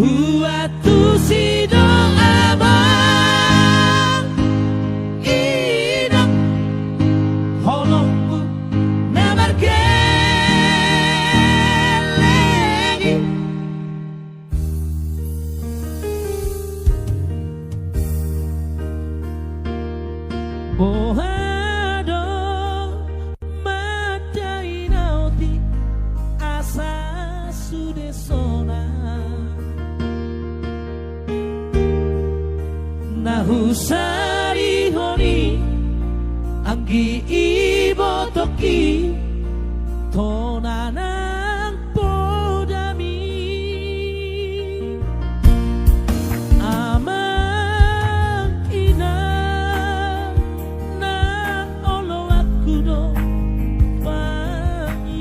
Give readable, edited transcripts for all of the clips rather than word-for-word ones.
Huatu si doa bang inang holongku nabar kelegi bohado madai nauti asa sudesona nahusari honi anggi ibotoki tonanang podami amang ina na olo aku do paidoani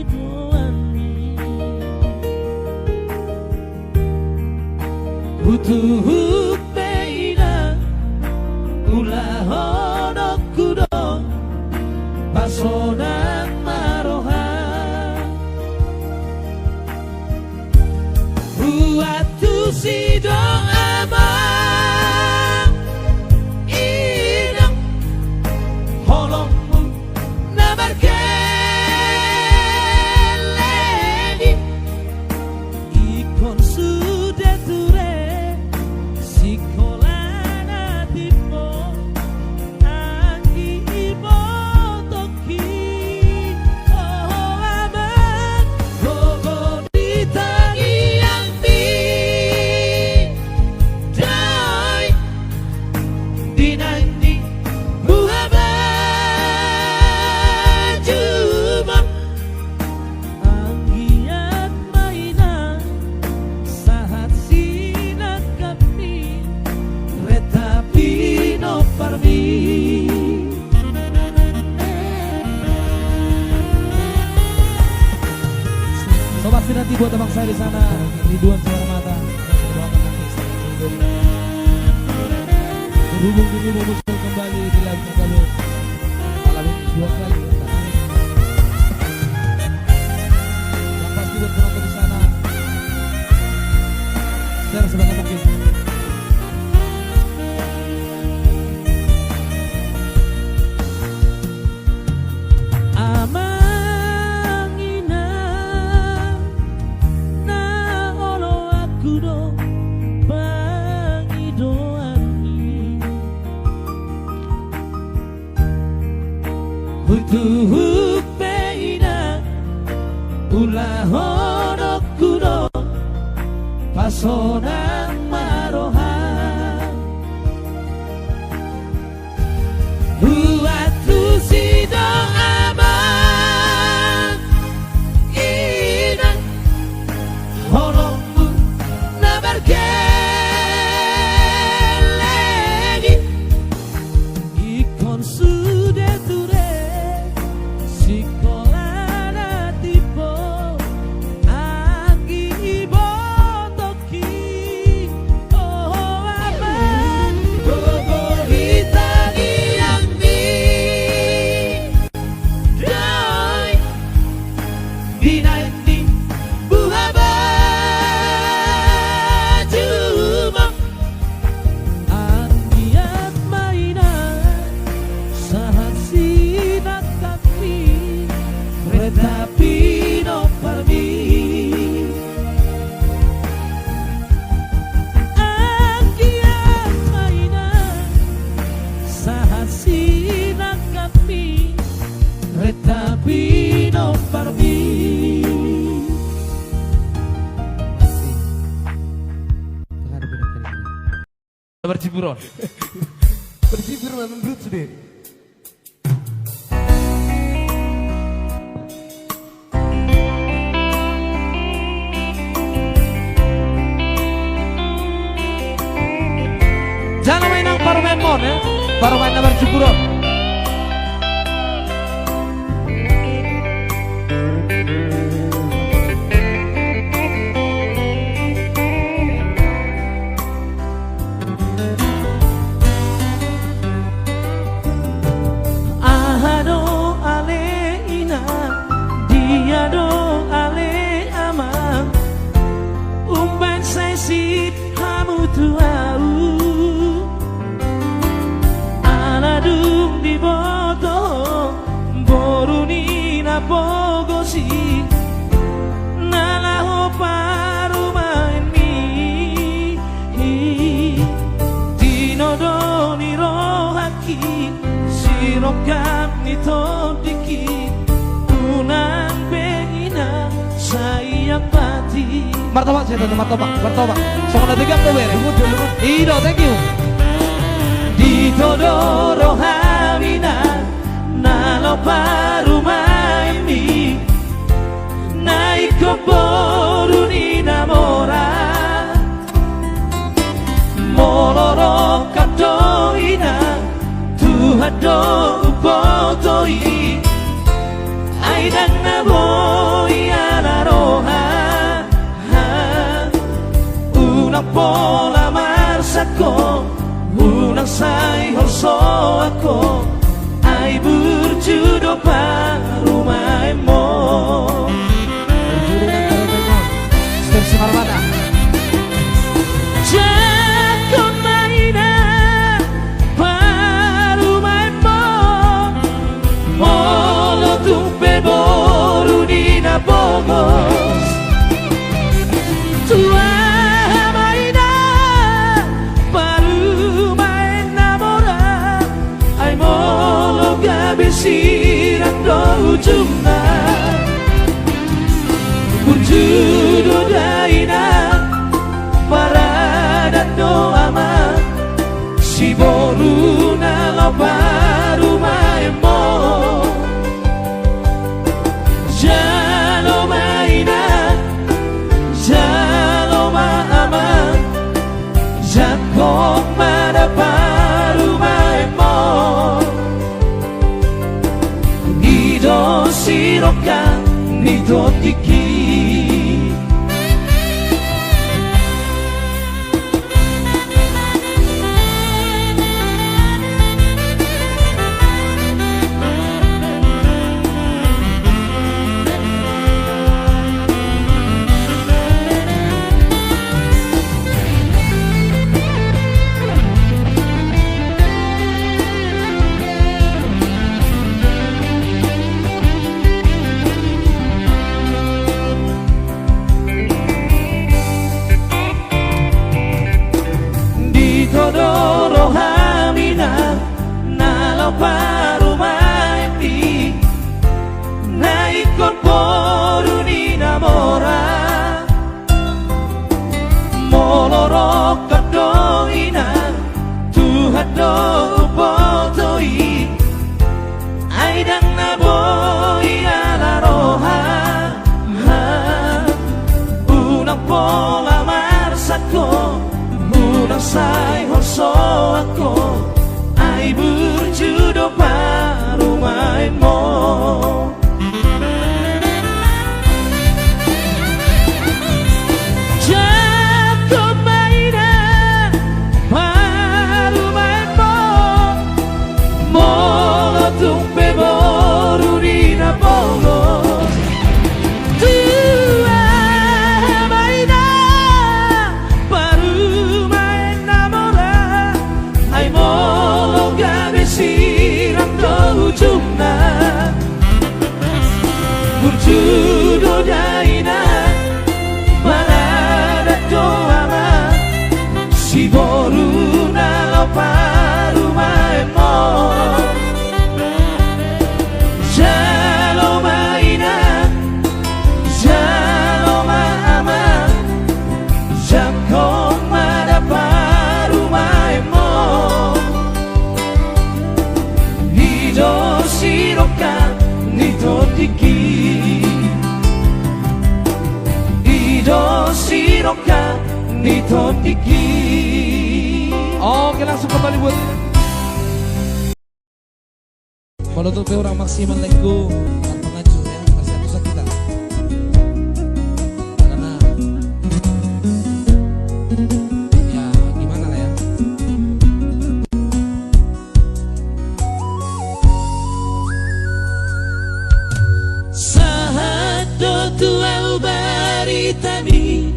hutu Ulahonokudo pasonang maroha Huatu si doa bang inang holongmu nabar keledi ikon sudah ture sikolana tipo Sobat nanti buat abang saya di sana, Ridwan Suara Mata, doakan nanti hidup. Berhubung dulu mau muncul kembali di lagu Galuh, malam ini 2 kali. Yang pasti buat penonton di sana, secara sebanyak mungkin. Hutuhuk beina ulahonokudo pasonang maroha Huatu si doa bang inang holongmu nabar kelegi ikon sudah ture sikolana tipo anggi ibotoki oh aman gogo hitangi yang di dai dinandi buhaba cuma anggiat mainan sahat sinak kami tapi no parmi anggian mainan sahat sinak kami tapi no parmi berciburon berciburon menurut sendiri. Jangan main ang parumen mon ya, parumen na berciburon. Ahado ale ina, diado ale amang, umban say si tuau aladung di boto boruni na pogosi nalaho parumain mi dinodoni rohaki sirokan nitodiki unang pengina sayang pati martabak saya tanya martabak soalnya tiga tuh bere Ido thank you ditodoro hamina nalo parumain mi naiko boruni namora moloro katoina tuhado upotoi aidang naboi alaroha unang pola marsako unang say horso ako ay berjudo parumay mo Step Simarmata Jakon maina parumay mo molo tumpe boru di na bogos tua maina parumay namora ay molo gabisiran do ujungna Bujudo daina parada doama si boru na lo parumay mo jalo maina jalo maama jakong mada parumay mo nido siroka nido tiki Todoro hamina nalo parumay mi naikon poruni namora moloro kadoina tuhado botoi aidang naboi alaroha unang pola marsako unang say horso ako ay berjudo parumay mo Jakon maina parumay mo molo tumpe boru di na bogos tua maina parumay namora ay molo gabisiran do ujungna berjudo daina parada doama si boru na lo parumay mo jalo maina jalo maama jakong mada parumay mo nido siroka nido tiki nido siroka nido tiki Oke langsung kembali buat menutupi orang maksimal lego dan pengaju ya masih satu kita karena ya gimana lah ya Sahado tuau baritami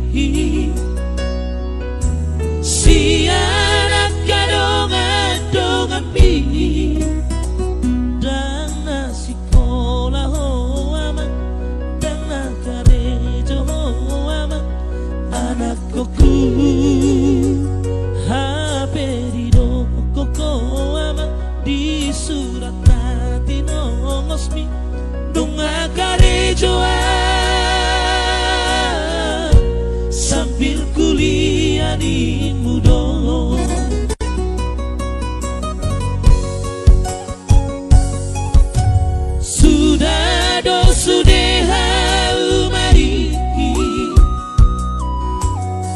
si koku haperido koko ama di surat hati nongosmi dunga karejoa sambil kuliah di mudo sudah do sudeha umari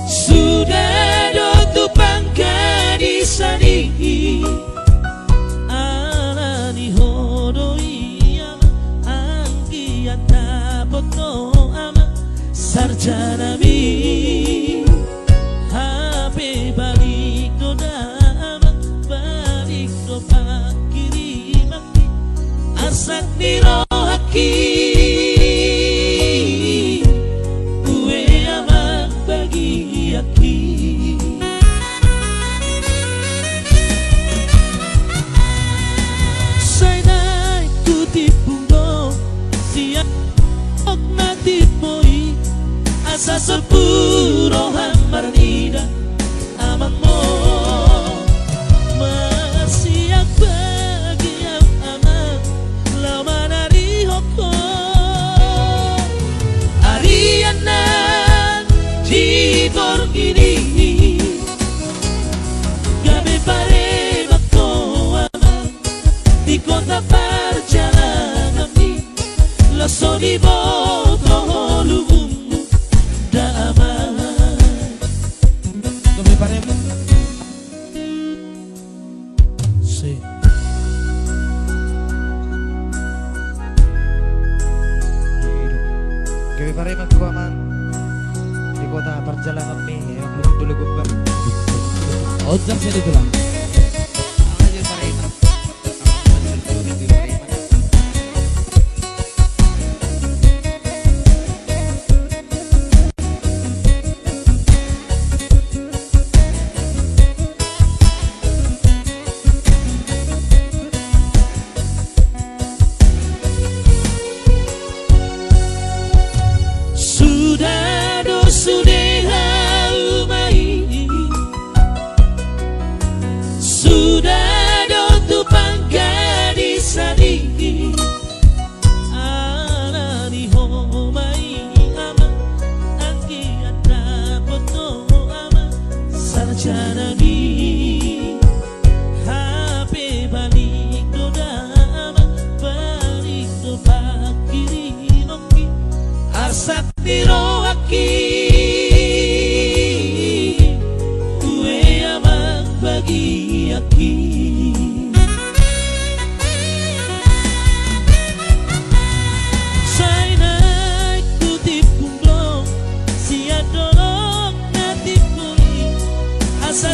sudah do tupangka di sani alani hodoi ama angki atapoto ama sarjana mi hape balik do dama balik do pakiri makti asak niro haki kue amak bagi aki say naik kutip pundo siap ok natip moi asa sepuro hamar nida amang mo masiak bagi ang amang laman ari hoko arianan di borgini gabi pare bako amang di kota perjalanan mi laso di boto lubung Kami pare magkuaman di kota perjalanan mi yang burung dulu gubbar. Ojek saya dulu lang.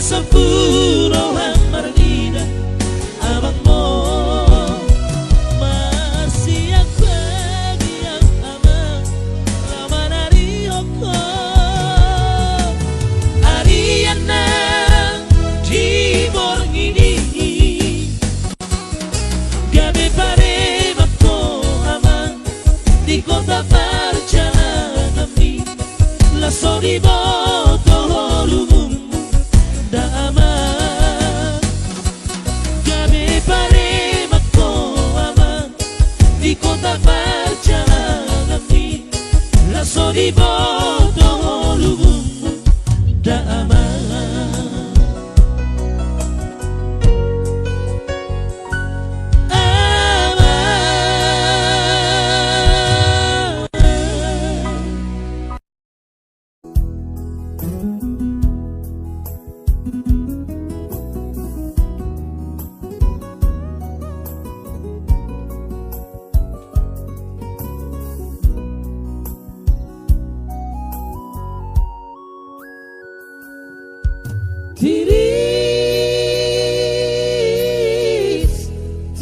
Sepuro hamar nida abang mo masiak bagi ang amang laman ari hoko arianan di borgini gabi pare bako amang di kota perjalanan mi laso di boto lubung kota perjalanan mi laso di boto lubung damai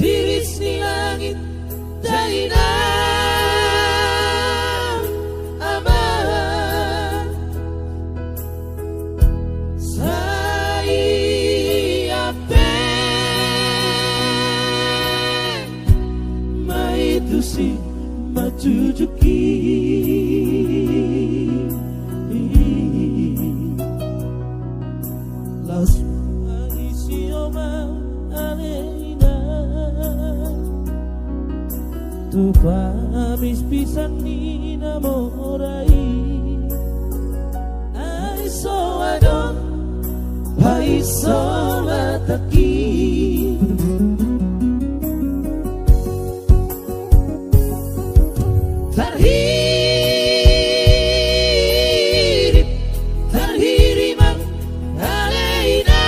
Tiris ni langit daina aman saya maitusi majujuki tu famis pisan ni namorai ai so adon pai so mataki terhirip mang alaina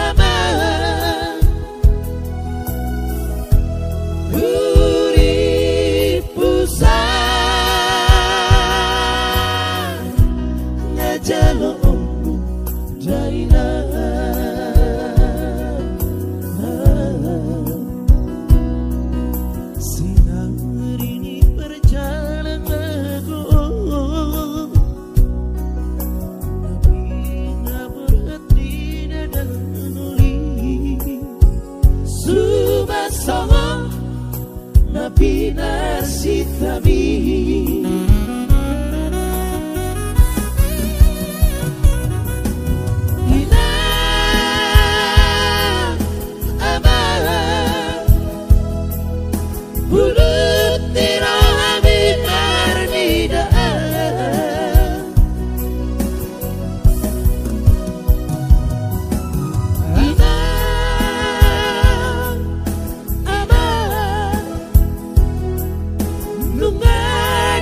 aman urip pusan ngajalom jaina Pinasitabi ina amara bulut tirabi karnida ina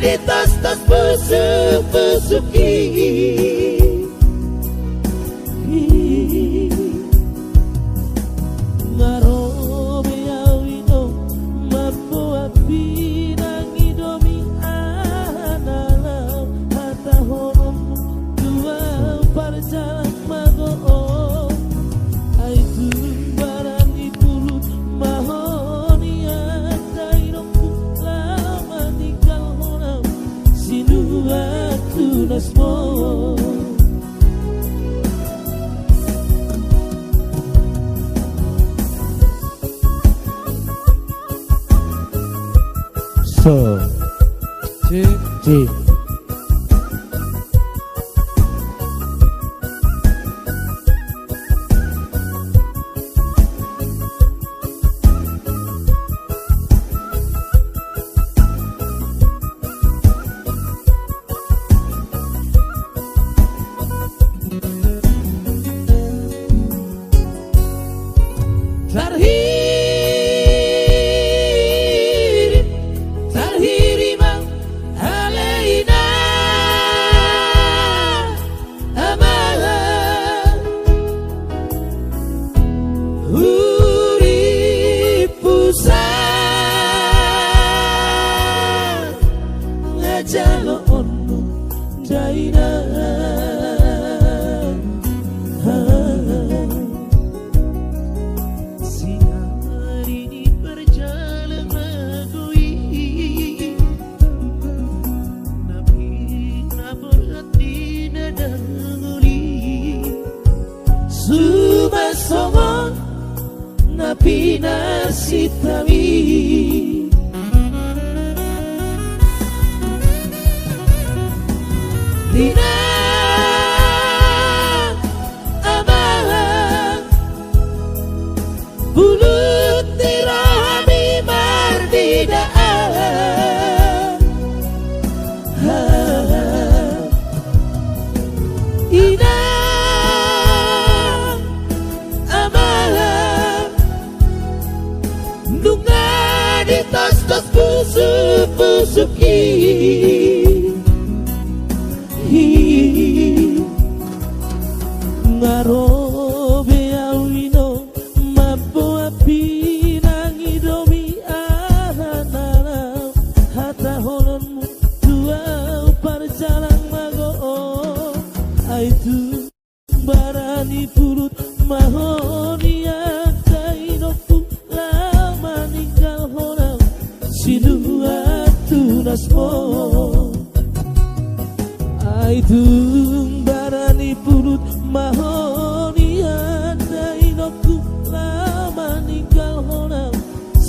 di tas-tas busuk-busuki ngarobe awino mapua pinangidomi analau hata honom dua parjalan mago ai tumbaran itulut mahoni adairongku lama tinggal honam sinuatu nasmo so ci terhirip mang alaina amalan urip pusan ngajalon jaina Sumasongon na pinasitami Dina amalan bulut tirami mardidaan Ina di tas-tas busuk-busuki ngarobe awino mapua pinangidomi ahanana hata hononmu dua parjalan mago ai tumbarani pulut mahoni adainokku lama ninggal honam sinuatu nasmo ai tumbarani pulut mahoni adainokku lama ninggal honam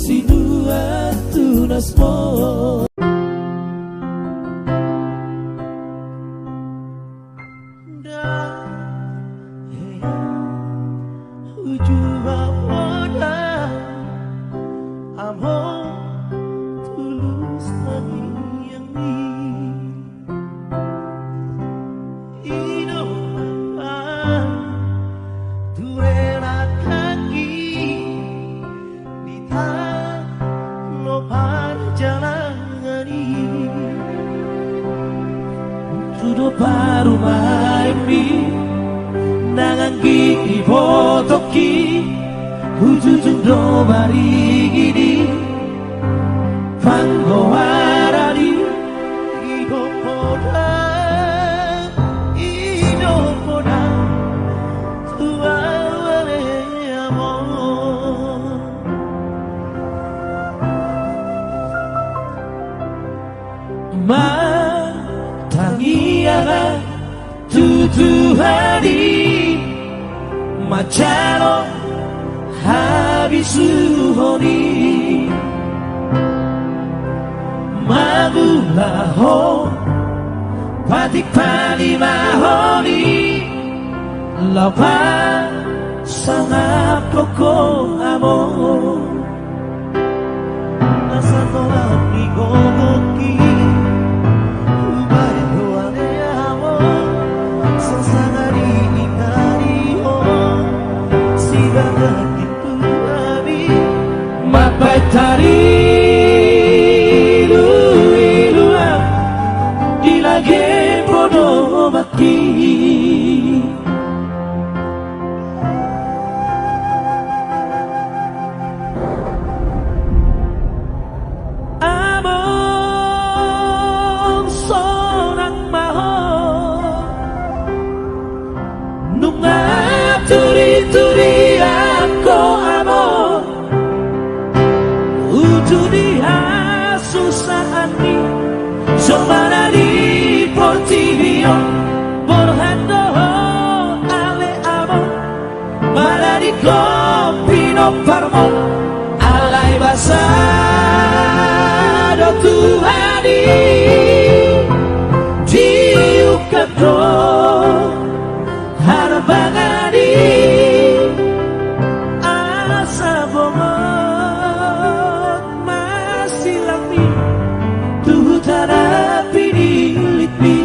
sinuatu nasmo Tudo paru maimi Nanganggi ibotoki Hujujung do barigini Pango harari Idopoda Idopoda Tuare amor Matangiara Tutuhani Machado Habisuhoni Magulaho Patik Palimahoni Lapa Sangat Koko Amor Nasa tolak ni gogoki Ubay doane amor Sasangari ingari ho Sibagat itu abi Mapai tari Ilu-iluan Dilage bodoh maki Turi aku amor Utudia susahani Somana di portivio Borhando ale amor Maladi compino parmo Alai basado Tuhani Jiukado Harbangani Asa bongot masih lami Tuh tarapi dilitmi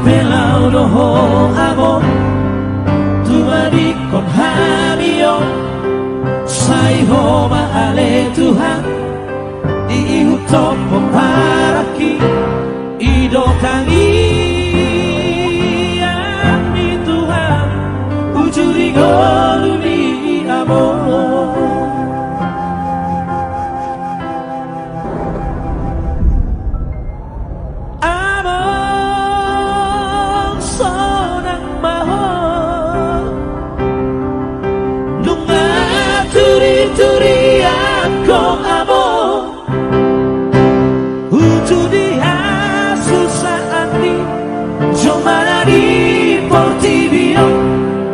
Pelau doho amor Tuari con hamio Sai homa ale Tuhan Diutom pembaraki Ido tangian di Tuhan Ujuri goluni amor Turi aku amor Utudia susahani Jomana di portivio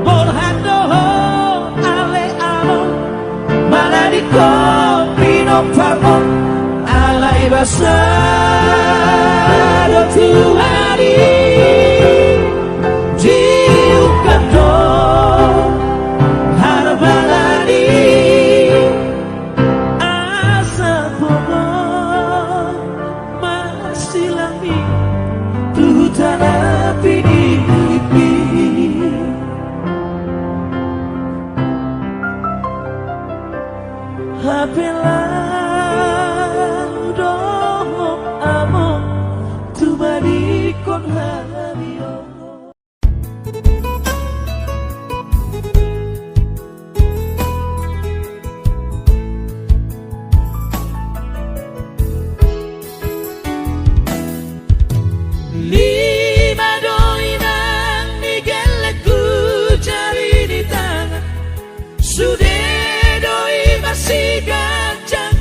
Borhando ale amor Maladi compino parmo Alai basado Tuhani Jiukando Harbangani Hapelau doho amor Tu badi con habio Lima doi nang nigeleku cari di tangan Sudah doi masih gajang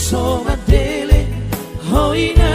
somadele hoina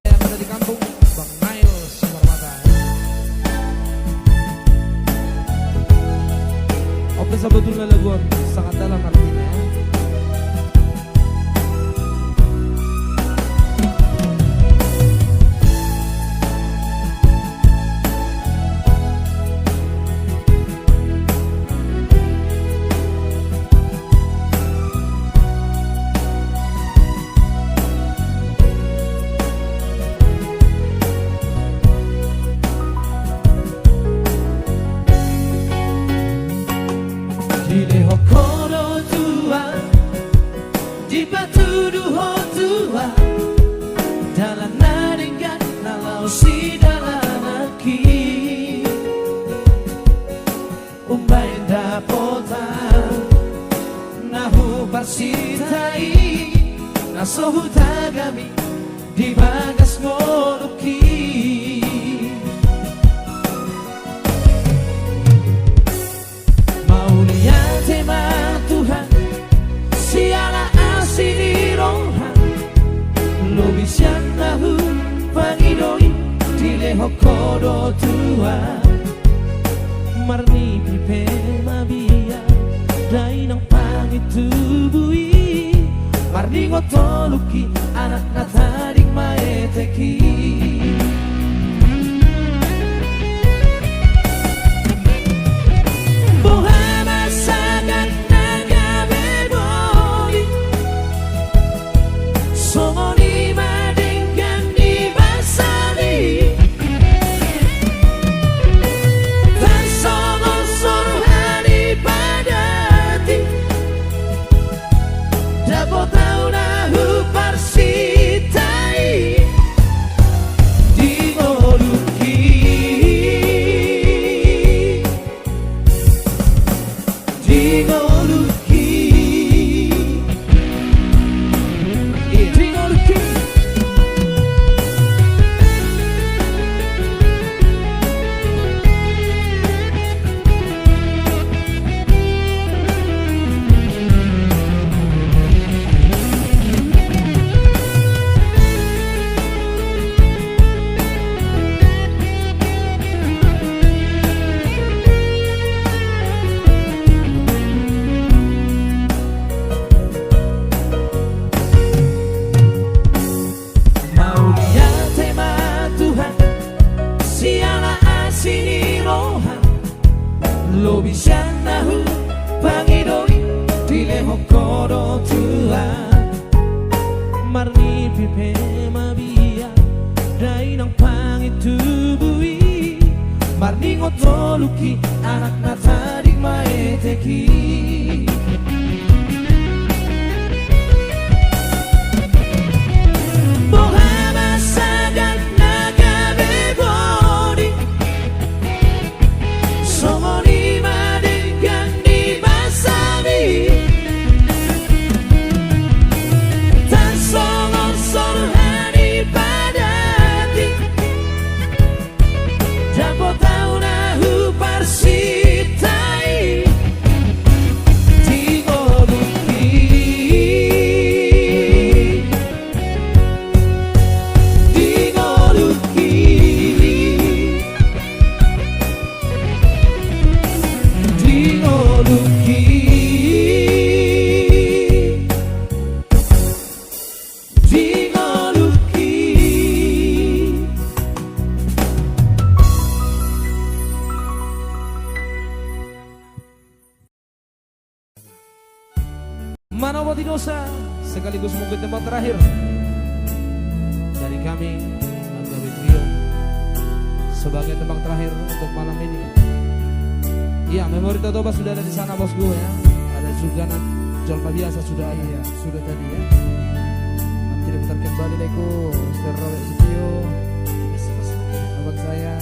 yang ada di kampung Bang Nail Sumarmata. Oke, sebetulnya lagu sangat dalam artinya. Dile hokoro tua di baturu hotua dalam naringan nalau si dalam aki umbai dapota nahu parsitai nasohu tagami di bagas ngoluki tema Tuhan siala asini rohan lo bisa nahu pangidoi dile hokodo tua marni pipe mabia dai nang pangitubui marni ngotoluki anak nataring maeteki lo bisa nahu pangidoi dile hokoro tua marni pipe mabia dai nang pangitubui marni ngotoluki anak nataring maeteki Somoni madengkan di basabi dosa, sekaligus mungkin tembang terakhir dari kami Langgawi Trio sebagai tembang terakhir untuk malam ini. Iya, Memori Totoba sudah ada di sana bosku ya. Ada juga Jolpa biasa sudah ada. Iya, sudah tadi ya. Nanti diputar kembali Leko, Mr. Robert Studio, abang saya.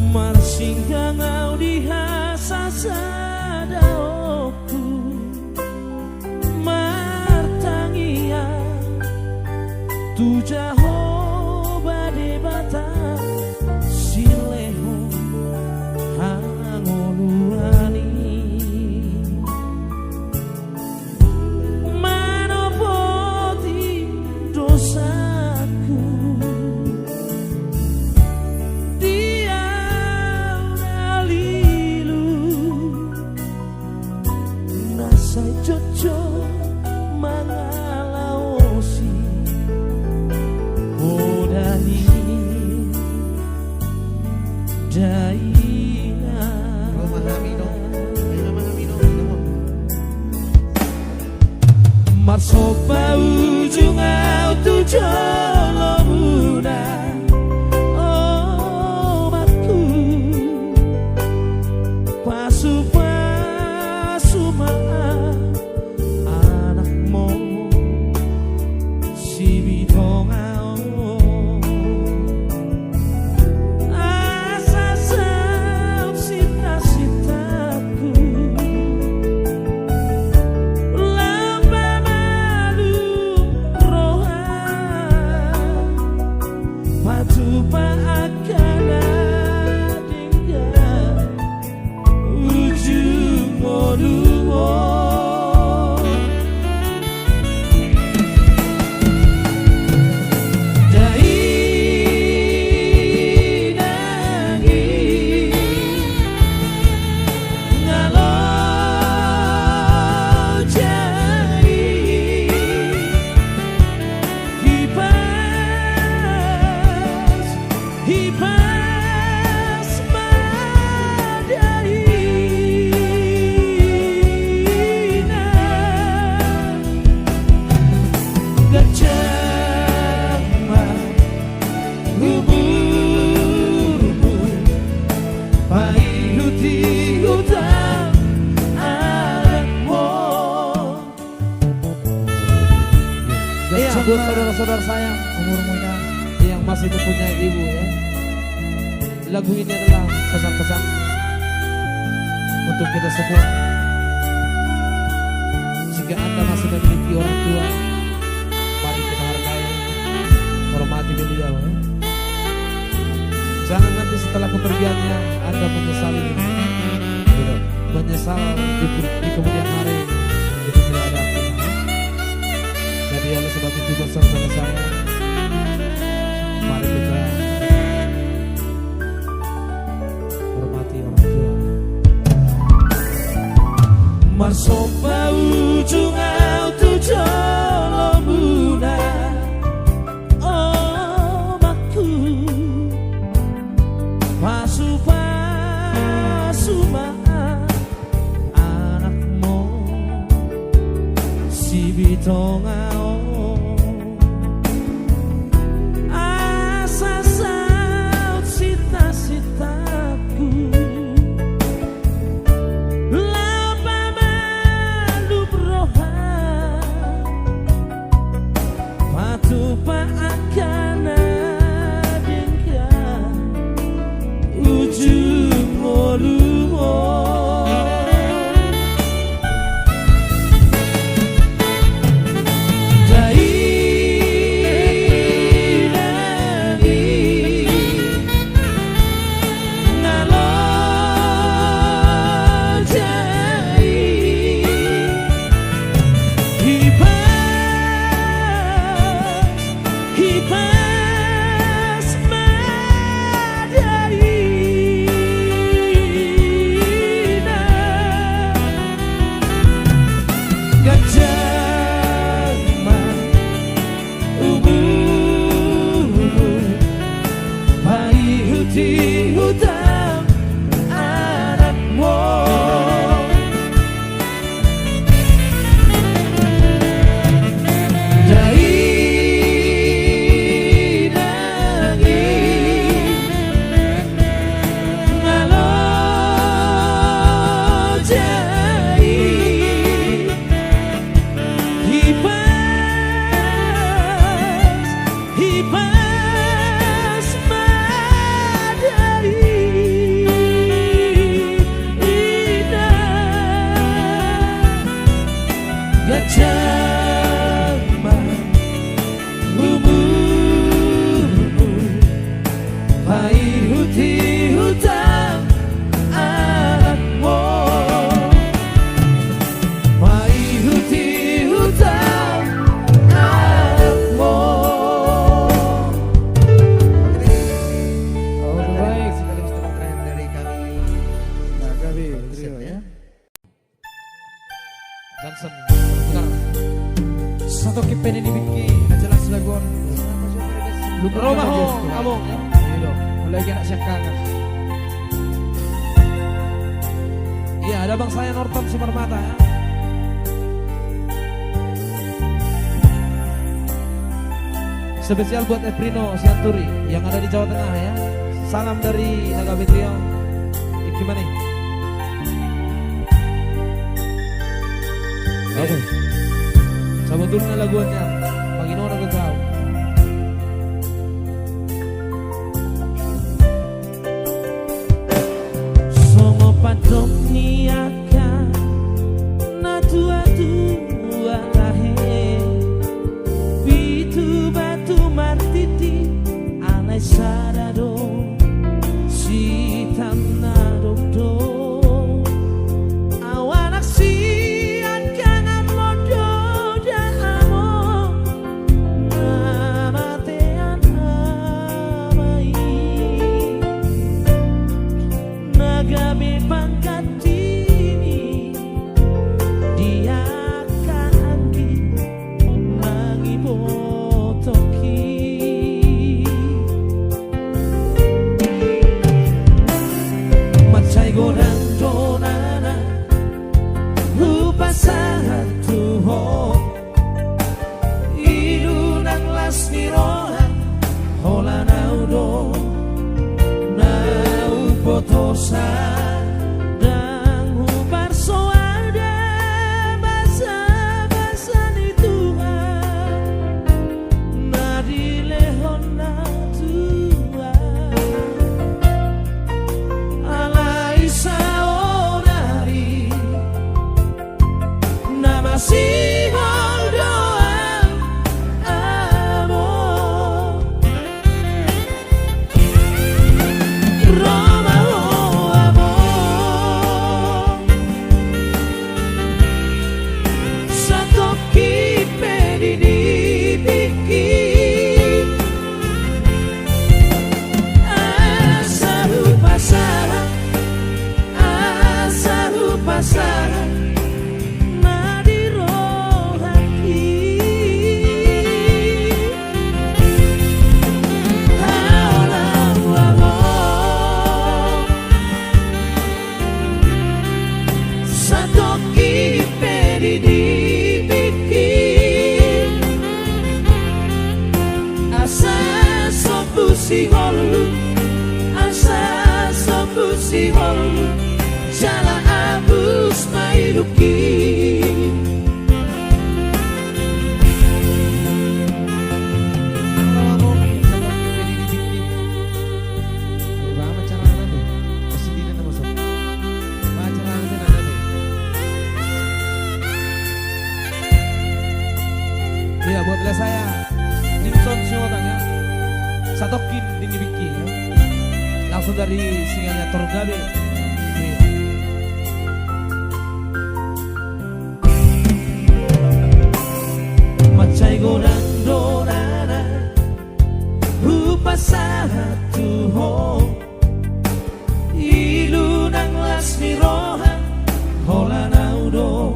Marsinggang audihasa sadaoku martangia tujaho bade bata sileho hangoluani manopoti dosaku Jojo mangalaosi Bodani Daina Memahami dong. Ayo memahami dong. Marsopa ujung auto jolo muda Oh matku Pasupa Buat saudara-saudara saya Umur muda yang masih mempunyai ibu ya, lagu ini adalah pesan-pesan untuk kita semua. Jika Anda masih memiliki orang tua, mari kita hargai, hormati beliau ya. Jangan nanti setelah kepergiannya Anda menyesali, menyesal di kemudian hari itu tidak ada artinya. Jadi oleh sebab itu bersama saya, mari kita hormati orang tua. Marsopa ujung auto jolo muda Oh maku Pasupa suma anakmu Si bitonga satu kipen ini bikin jelas laguan. Roma ho, among. Iya, mulai kena syakana. Iya, ada bang saya Norton Sumarmata ya. Spesial buat Eprino Sianturi yang ada di Jawa Tengah ya. Salam dari Naga Betrio. Gimana nih? Oke. Sebetulnya laguannya Pagino udah tahu. Sono padom niaka na tua lahe bitu batu martiti alai sarado si tanado do awanak si akan modo da amo namatean amai nagabe pangkat ini dia kaanggi mangibotoki macai godang donana lupa satu ho ilunang lasni rohan hola naudo nau potosa dan hubar soada basa-basa ni Tuhan nadile honna Tuhan alai saonari nama si holdoan amor Roma oh amor satu kipe dibikin asa lupa salah nadiro hati halang amor satu kipe dibikin asa sopusi holu asa sopusi holu jala abus mailuki Iya, buat saya Nimson Siwatanya Satokin Dinibiki ya. Langsung dari singanya Torgabe. macai godang dorana rupa satu ho ilunang lasni rohan hola naudo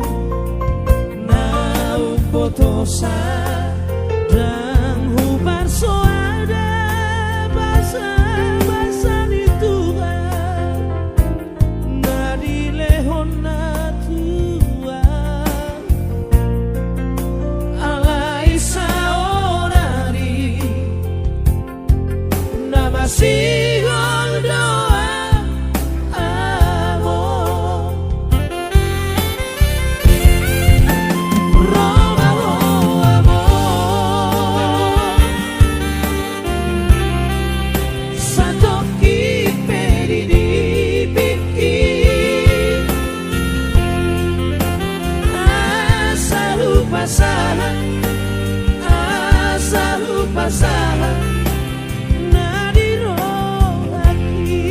nau potosa dan hubar soada basa-basa ni Tuhan nadile honna Tuhan alai saonari nama si holdoan amor Roma oh amor satu kipe dibikin asa lupa salah nadiro hati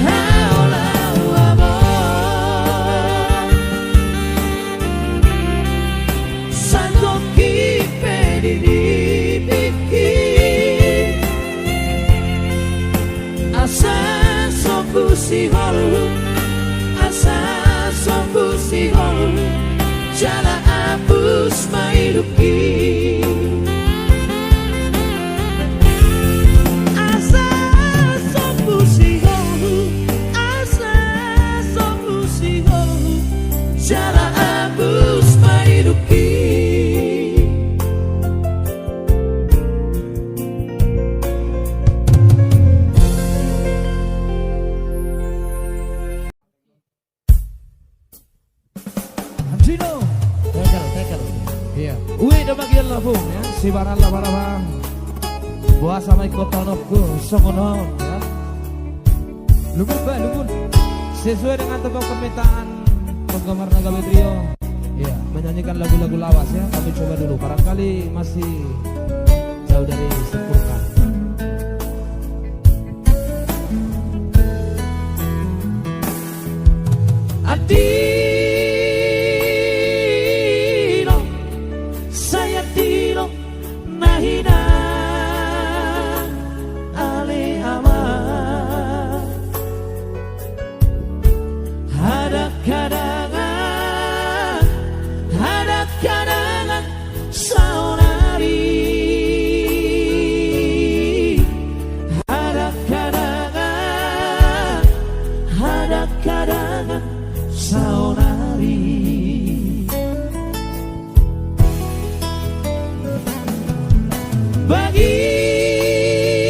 halau amor satu kipe dibikin asa sopusi holu asa sopusi holu Sino Tekel. Iya. Uwe da bagian labung ya. Si baran lah barabang. Buah sama ikut tonokku songonon ya. Lumun ba lumun. Sesuai dengan tebak permintaan penggemar Naga Trio. Iya, menyanyikan lagu-lagu lawas ya. Kami coba dulu. Barangkali masih jauh dari sempurna. Adino saya tino nahina ale ama ada kadangan saunari ada kadangan saunari bagian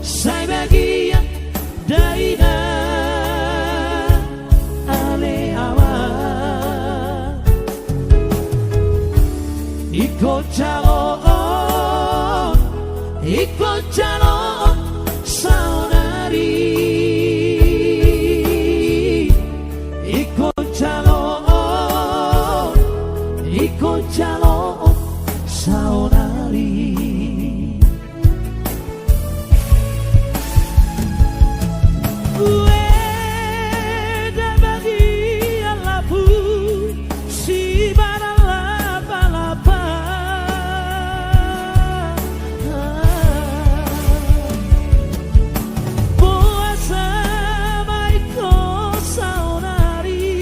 saya bagian daina ale awa ikut calon saunari ikut calon saunari Ueda bagian labu si barang lapa-lapa puasa maiko saunari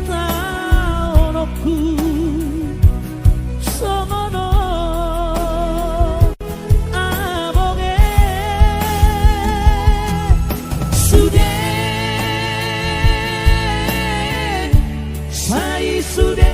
taonoku songono abonge sudah